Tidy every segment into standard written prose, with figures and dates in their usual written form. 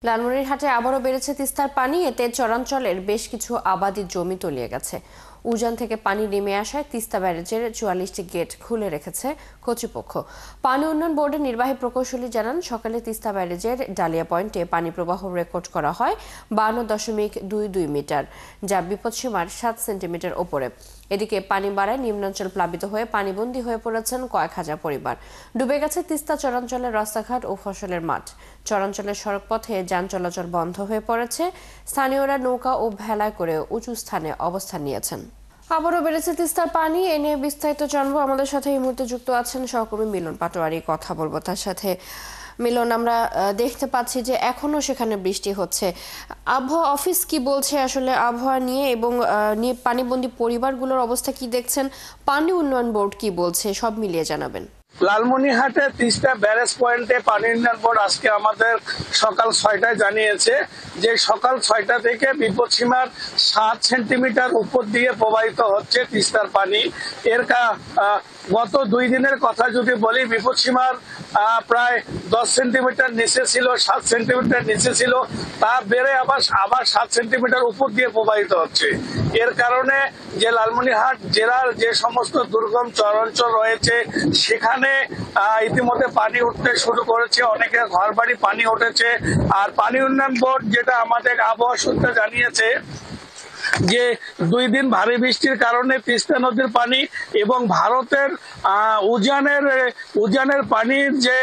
লালমনিরহাটে আবারও বেড়েছে তিস্তার পানি। এতে চরাঞ্চলের বেশ কিছু আবাদি জমি তলিয়ে গেছে। উজান থেকে পানি নেমে আসায় তিস্তা ব্যারেজের ৪৪টি গেট খুলে রেখেছে কর্তৃপক্ষ। পানি উন্নয়ন বোর্ডের নির্বাহী প্রকৌশলী জানান, সকালে তিস্তা ব্যারেজের ডালিয়া পয়েন্টে পানি প্রবাহ রেকর্ড করা হয় ৫২.২২ মিটার, যা বিপদসীমার ৭ সেন্টিমিটার ওপরে। এদিকে পানি বাড়ায় নিম্নাঞ্চল প্লাবিত হয়ে পানিবন্দী হয়ে পড়েছেন কয়েক হাজার পরিবার। ডুবে গেছে তিস্তা চরাঞ্চলের রাস্তাঘাট ও ফসলের মাঠ। চরাঞ্চলের সড়কপথে যান চলাচল বন্ধ হয়ে পড়েছে। স্থানীয়রা নৌকা ও ভেলায় করে উঁচু স্থানে অবস্থান নিয়েছেন। আবারও বেড়েছে তিস্তার পানি। এ নিয়ে বিস্তারিত জানবো। আমাদের সাথে এই মুহূর্তে যুক্ত আছেন সহকর্মী মিলন পাটোয়ারি। কথা বলবো তার সাথে। মিলন, আমরা দেখতে পাচ্ছি যে এখনো সেখানে বৃষ্টি হচ্ছে। আবহাওয়া অফিস কি বলছে আসলে আবহাওয়া নিয়ে, এবং পানিবন্দী পরিবারগুলোর অবস্থা কি দেখছেন? পানি উন্নয়ন বোর্ড কি বলছে, সব মিলিয়ে জানাবেন। লালমনিরহাটে তিস্তা ব্যারেজ পয়েন্টে পানি উন্নয়ন বোর্ড আজকে আমাদের সকাল ৬টায় জানিয়েছে যে সকাল ৬টা থেকে বিপদসীমার ৭ সেন্টিমিটার উপর দিয়ে প্রবাহিত হচ্ছে তিস্তার পানি। এর গত ২ দিনের কথা যদি বলি, বিপদসীমার প্রায় ১০ সেন্টিমিটার নিচে ছিল, ৭ সেন্টিমিটার নিচে ছিল, তা বেড়ে আবার ৭ সেন্টিমিটার উপর দিয়ে প্রবাহিত হচ্ছে। এর কারণে যে লালমনিরহাট জেলার যে সমস্ত দুর্গম চরাঞ্চল রয়েছে সেখানে ইতিমধ্যে পানি উঠতে শুরু করেছে, অনেকের ঘর বাড়ি পানি উঠেছে। আর পানি উন্নয়ন বোর্ড যেটা আমাদের আবহাওয়া সূত্রে জানিয়েছে যে ২ দিন ভারী বৃষ্টির কারণে তিস্তা নদীর পানি এবং ভারতের উজানের পানির যে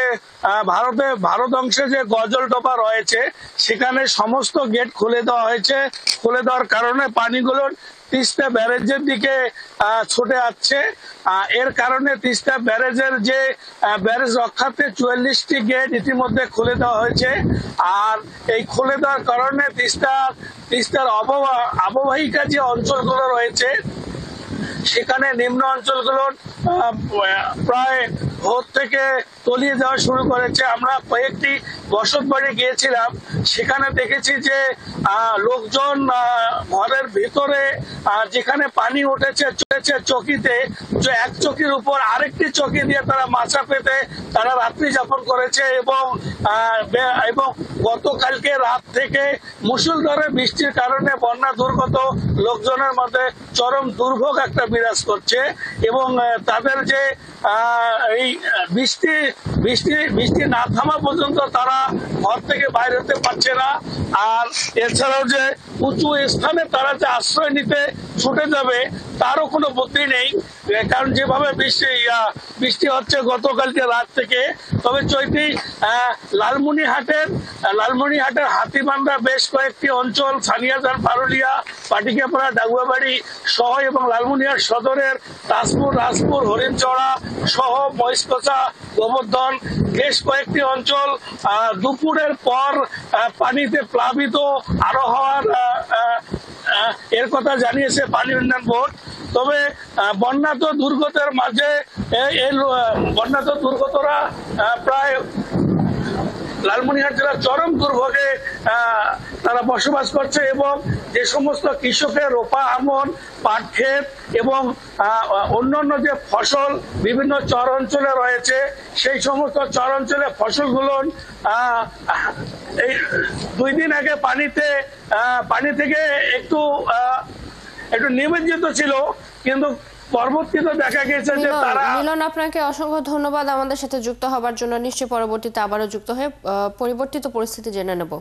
ভারত অংশে যে গজলডোবা রয়েছে সেখানে সমস্ত গেট খুলে দেওয়া হয়েছে। খুলে দেওয়ার কারণে পানিগুলোর তিস্তা ব্যারেজের দিকে ছুটে আসছে। এর কারণে তিস্তা ব্যারেজের যে ব্যারেজ রক্ষার্থে ৪৪টি গেট ইতিমধ্যে খুলে দেওয়া হয়েছে। আর এই খুলে দেওয়ার কারণে তিস্তার অববাহিকা যে অঞ্চলগুলো রয়েছে সেখানে নিম্ন অঞ্চলগুলোর প্রায় ভোর থেকে তলিয়ে যাওয়া শুরু করেছে। আমরা কয়েকটি বসত বাড়ি গিয়েছিলাম, সেখানে দেখেছি যে লোকজন ঘরের ভিতরে যেখানে পানি উঠেছে চলেছে চকিতে, এক চকির উপর আরেকটি চকি দিয়ে তারা মাচা পেতে তারা রাত্রি যাপন করেছে। এবং গতকালকে রাত থেকে মুষলধারে বৃষ্টির কারণে বন্যা দুর্গত লোকজনের মধ্যে চরম দুর্ভোগ একটা বিরাজ করছে। এবং তাদের যে এই বৃষ্টি না থামা পর্যন্ত তারা ঘর থেকে বাইরে হতে পারছে না। আর এছাড়াও যে উঁচু স্থানে তারা যে আশ্রয় নিতে ছুটে যাবে তারও কোনো বুদ্ধি নেই, কারণ যেভাবে বৃষ্টি হচ্ছে গতকালকে রাত থেকে। তবে চৈতি লালমনিরহাটের হাতিবান্ধা বেশ কয়েকটি অঞ্চল, সানিয়াজান, পারুলিয়া, পাটিকাপাড়া, ডাগুয়াবাড়ি সহ এবং লালমনিরহাট সদরের তাজপুর, রাজপুর, হরিণচড়া সহ মহিষকচা, গোবর্ধন বেশ কয়েকটি অঞ্চল দুপুরের পর পানিতে প্লাবিত আরো হওয়ার এর কথা জানিয়েছে পানি উন্নয়ন বোর্ড। তবে বন্যাত দুর্গতের মাঝে বন্যাত দুর্গতরা প্রায় লালমনিরহাট জেলার চরম দুর্ভোগে তারা বসবাস করছে। এবং যে সমস্ত কৃষকের রোপা আমন, পাট ক্ষেত এবং অন্যান্য যে ফসল বিভিন্ন চর অঞ্চলে রয়েছে সেই সমস্ত চর অঞ্চলে ফসলগুলো এই ২ দিন আগে পানি থেকে একটু নিমজ্জিত ছিল, কিন্তু পরবর্তীতে দেখা গেছে যে তারা। মিলন, আপনাকে অসংখ্য ধন্যবাদ আমাদের সাথে যুক্ত হবার জন্য। নিশ্চয়ই পরবর্তীতে আবারও যুক্ত হয়ে পরিবর্তিত পরিস্থিতি জেনে নেব।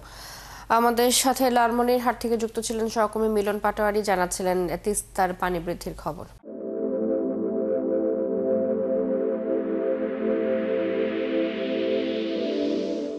আমাদের সাথে লালমনিরহাট থেকে যুক্ত ছিলেন সহকর্মী মিলন পাটোয়ারি, জানাচ্ছিলেন তিস্তার পানি বৃদ্ধির খবর।